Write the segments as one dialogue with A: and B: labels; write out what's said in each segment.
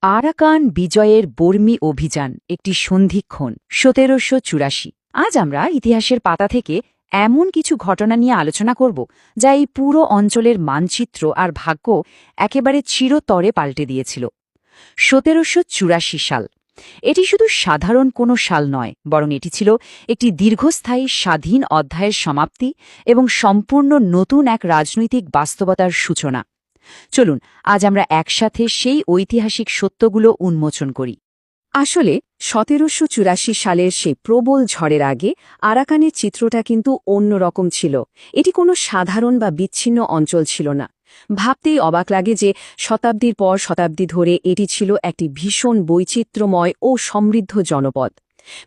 A: Arakan বিজয়ের বর্মী অভিযান একটি সন্ধিক্ষণ ১৭৮৪। আজ আমরা ইতিহাসের পাতা থেকে এমন কিছু ঘটনা নিয়ে আলোচনা করব যা এই পুরো অঞ্চলের মানচিত্র আর ভাগ্য একেবারে চিরতরে পাল্টে দিয়েছিল। ১৭৮৪ সাল এটি শুধু সাধারণ কোনো সাল নয়, বরং এটি ছিল একটি দীর্ঘস্থায়ী স্বাধীন অধ্যায়ের সমাপ্তি এবং সম্পূর্ণ নতুন এক রাজনৈতিক বাস্তবতার সূচনা। চলুন আজ আমরা একসাথে সেই ঐতিহাসিক সত্যগুলো উন্মোচন করি।
B: আসলে ১৭৮৪ সালের সেই প্রবল ঝড়ের আগে আরাকানের চিত্রটা কিন্তু অন্যরকম ছিল। এটি কোনো সাধারণ বা বিচ্ছিন্ন অঞ্চল ছিল না। ভাবতেই অবাক লাগে যে শতাব্দীর পর শতাব্দী ধরে এটি ছিল একটি ভীষণ বৈচিত্র্যময় ও সমৃদ্ধ জনপদ।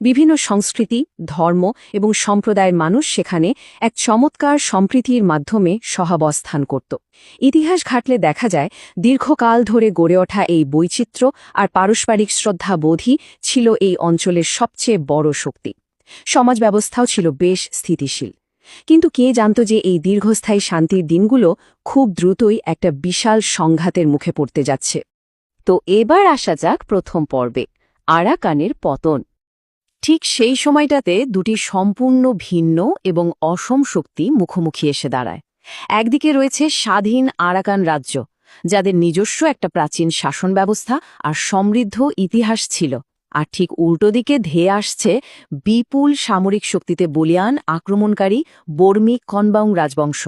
B: বিভিন্ন সংস্কৃতি, ধর্ম এবং সম্প্রদায়ের মানুষ সেখানে এক চমৎকার সম্প্রীতির মাধ্যমে সহাবস্থান করত। ইতিহাস ঘাটলে দেখা যায় দীর্ঘকাল ধরে গড়ে ওঠা এই বৈচিত্র্য আর পারস্পরিক শ্রদ্ধাবোধই ছিল এই অঞ্চলের সবচেয়ে বড় শক্তি। সমাজ ব্যবস্থাও ছিল বেশ স্থিতিশীল। কিন্তু কে জানত যে এই দীর্ঘস্থায়ী শান্তির দিনগুলো খুব দ্রুতই একটা বিশাল সংঘাতের মুখে পড়তে যাচ্ছে।
A: তো এবার আসা যাক প্রথম পর্বে, আরাকানের পতন।
B: ঠিক সেই সময়টাতে দুটি সম্পূর্ণ ভিন্ন এবং অসম শক্তি মুখোমুখি এসে দাঁড়ায়। একদিকে রয়েছে স্বাধীন আরাকান রাজ্য, যাদের নিজস্ব একটা প্রাচীন শাসন ব্যবস্থা আর সমৃদ্ধ ইতিহাস ছিল, আর ঠিক উল্টো দিকে ধেয়ে আসছে বিপুল সামরিক শক্তিতে বলীয়ান আক্রমণকারী বর্মী কনবাউং রাজবংশ।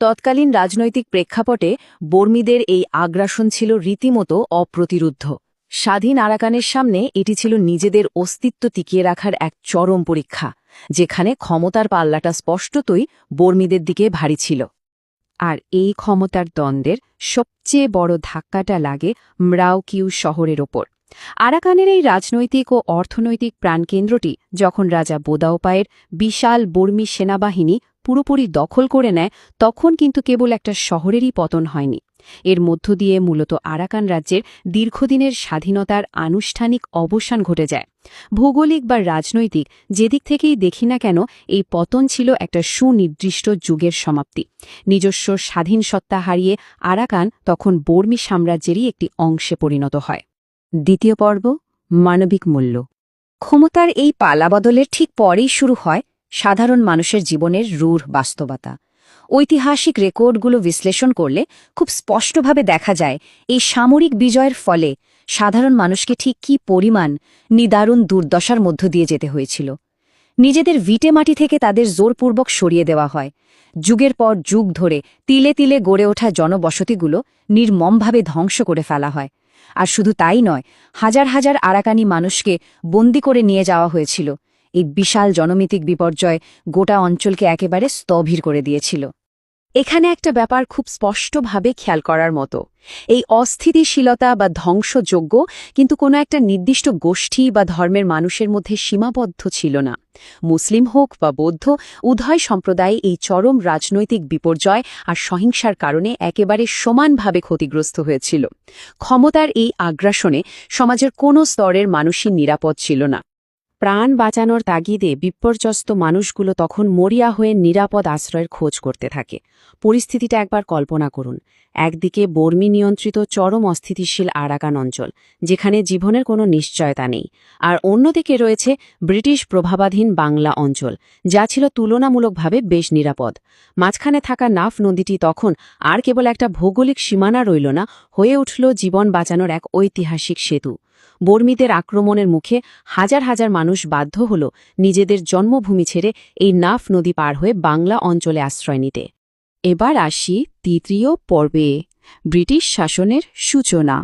B: তৎকালীন রাজনৈতিক প্রেক্ষাপটে বর্মীদের এই আগ্রাসন ছিল রীতিমতো অপ্রতিরুদ্ধ। স্বাধীন আরাকানের সামনে এটি ছিল নিজেদের অস্তিত্ব টিকিয়ে রাখার এক চরম পরীক্ষা, যেখানে ক্ষমতার পাল্লাটা স্পষ্টতই বর্মীদের দিকে ভারী ছিল।
A: আর এই ক্ষমতার দ্বন্দ্বের সবচেয়ে বড় ধাক্কাটা লাগে ম্রাওকিউ শহরের ওপর। আরাকানের এই রাজনৈতিক ও অর্থনৈতিক প্রাণকেন্দ্রটি যখন রাজা বোদাওপায়ের বিশাল বর্মী সেনাবাহিনী পুরোপুরি দখল করে নেয়, তখন কিন্তু কেবল একটা শহরেরই পতন হয়নি। এর মধ্য দিয়ে মূলত আরাকান রাজ্যের দীর্ঘদিনের স্বাধীনতার আনুষ্ঠানিক অবসান ঘটে যায়। ভৌগোলিক বা রাজনৈতিক যেদিক থেকেই দেখি না কেন, এই পতন ছিল একটা সুনির্দিষ্ট যুগের সমাপ্তি। নিজস্ব স্বাধীন সত্তা হারিয়ে আরাকান তখন বর্মী সাম্রাজ্যেরই একটি অংশে পরিণত হয়। দ্বিতীয় পর্ব, মানবিক মূল্য। ক্ষমতার এই পালাবদলের ঠিক পরেই শুরু হয় সাধারণ মানুষের জীবনের রূঢ় বাস্তবতা। ঐতিহাসিক রেকর্ডগুলো বিশ্লেষণ করলে খুব স্পষ্টভাবে দেখা যায় এই সামরিক বিজয়ের ফলে সাধারণ মানুষকে ঠিক কী পরিমাণ নিদারুণ দুর্দশার মধ্য দিয়ে যেতে হয়েছিল। নিজেদের ভিটেমাটি থেকে তাদের জোরপূর্বক সরিয়ে দেওয়া হয়। যুগের পর যুগ ধরে তিলে তিলে গড়ে ওঠা জনবসতিগুলো নির্মমভাবে ধ্বংস করে ফেলা হয়। আর শুধু তাই নয়, হাজার হাজার আরাকানি মানুষকে বন্দি করে নিয়ে যাওয়া হয়েছিল। এই বিশাল জনমিতিক বিপর্যয় গোটা অঞ্চলকে একেবারে স্তব্ধ করে দিয়েছিল। এখানে একটা ব্যাপার খুব স্পষ্টভাবে খেয়াল করার মতো, এই অস্থিতিশীলতা বা ধ্বংসযজ্ঞ কিন্তু কোনো একটা নির্দিষ্ট গোষ্ঠী বা ধর্মের মানুষের মধ্যে সীমাবদ্ধ ছিল না। মুসলিম হোক বা বৌদ্ধ, উভয় সম্প্রদায় এই চরম রাজনৈতিক বিপর্যয় আর সহিংসার কারণে একেবারে সমানভাবে ক্ষতিগ্রস্ত হয়েছিল। ক্ষমতার এই আগ্রাসনে সমাজের কোনো স্তরের মানুষই নিরাপদ ছিল না। প্রাণ বাঁচানোর তাগিদে বিপর্যস্ত মানুষগুলো তখন মরিয়া হয়ে নিরাপদ আশ্রয়ের খোঁজ করতে থাকে। পরিস্থিতিটা একবার কল্পনা করুন। একদিকে বর্মী নিয়ন্ত্রিত চরম অস্থিতিশীল আরাকান অঞ্চল, যেখানে জীবনের কোনো নিশ্চয়তা নেই, আর অন্যদিকে রয়েছে ব্রিটিশ প্রভাবাধীন বাংলা অঞ্চল, যা ছিল তুলনামূলকভাবে বেশ নিরাপদ। মাঝখানে থাকা নাফ নদীটি তখন আর কেবল একটা ভৌগোলিক সীমানা রইল না, হয়ে উঠল জীবন বাঁচানোর এক ঐতিহাসিক সেতু। বর্মীদের আক্রমণের মুখে হাজার হাজার মানুষ বাধ্য হল নিজেদের জন্মভূমি ছেড়ে এই নাফ নদী পার হয়ে বাংলা অঞ্চলে আশ্রয় নিতে। এবার আসি তৃতীয় পর্বে, ব্রিটিশ শাসনের সূচনা।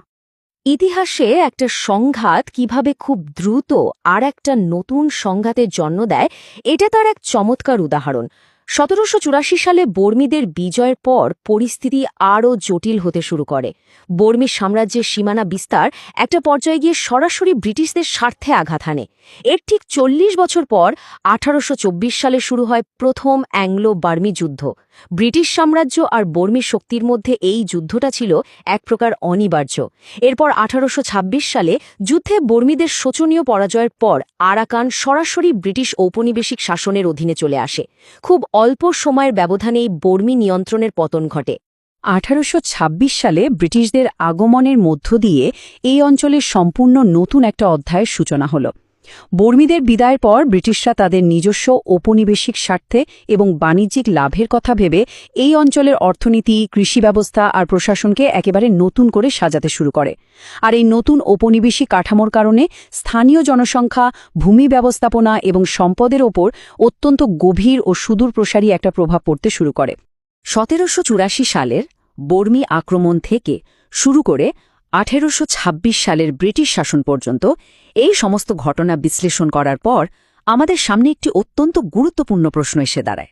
A: ইতিহাসে একটা সংঘাত কিভাবে খুব দ্রুত আর একটা নতুন সংঘাতের জন্ম দেয়, এটা তার এক চমৎকার উদাহরণ। ১৭৮৪ সালে বর্মীদের বিজয়ের পর পরিস্থিতি আরও জটিল হতে শুরু করে। বর্মী সাম্রাজ্যের সীমানা বিস্তার একটা পর্যায়ে গিয়ে সরাসরি ব্রিটিশদের স্বার্থে আঘাত হানে। এর ঠিক ৪০ বছর পর ১৮২৪ সালে শুরু হয় প্রথম অ্যাংলো বার্মী যুদ্ধ। ব্রিটিশ সাম্রাজ্য আর বর্মী শক্তির মধ্যে এই যুদ্ধটা ছিল এক প্রকার অনিবার্য। এরপর ১৮২৬ সালে যুদ্ধে বর্মীদের শোচনীয় পরাজয়ের পর আরাকান সরাসরি ব্রিটিশ ঔপনিবেশিক শাসনের অধীনে চলে আসে। খুব অল্প সময়ের ব্যবধানেই বর্মী নিয়ন্ত্রণের পতন ঘটে।
B: 1826 সালে ব্রিটিশদের আগমনের মধ্য দিয়ে এই অঞ্চলের সম্পূর্ণ নতুন একটা অধ্যায়ের সূচনা হল। বর্মীদের বিদায়ের পর ব্রিটিশরা তাদের নিজস্ব ঔপনিবেশিক স্বার্থে এবং বাণিজ্যিক লাভের কথা ভেবে এই অঞ্চলের অর্থনীতি, কৃষি ব্যবস্থা আর প্রশাসনকে একেবারে নতুন করে সাজাতে শুরু করে। আর এই নতুন ঔপনিবেশিক কাঠামোর কারণে স্থানীয় জনসংখ্যা, ভূমি ব্যবস্থাপনা এবং সম্পদের ওপর অত্যন্ত গভীর ও সুদূরপ্রসারী একটা প্রভাব পড়তে শুরু করে। 1784 সালের বর্মী আক্রমণ থেকে শুরু করে 1826 সালের ব্রিটিশ শাসন পর্যন্ত এই সমস্ত ঘটনা বিশ্লেষণ করার পর আমাদের সামনে একটি অত্যন্ত গুরুত্বপূর্ণ প্রশ্ন এসে দাঁড়ায়।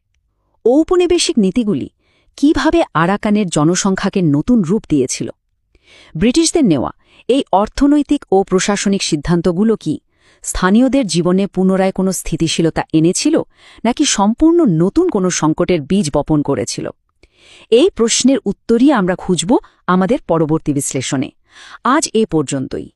B: ঔপনিবেশিক নীতিগুলি কিভাবে আরাকানের জনসংখ্যাকে নতুন রূপ দিয়েছিল? ব্রিটিশদের নেওয়া এই অর্থনৈতিক ও প্রশাসনিক সিদ্ধান্তগুলো কি স্থানীয়দের জীবনে পুনরায় কোনো স্থিতিশীলতা এনেছিল, নাকি সম্পূর্ণ নতুন কোনো সংকটের বীজ বপন করেছিল? এই প্রশ্নের উত্তরই আমরা খুঁজব আমাদের পরবর্তী বিশ্লেষণে। আজ এ পর্যন্তই।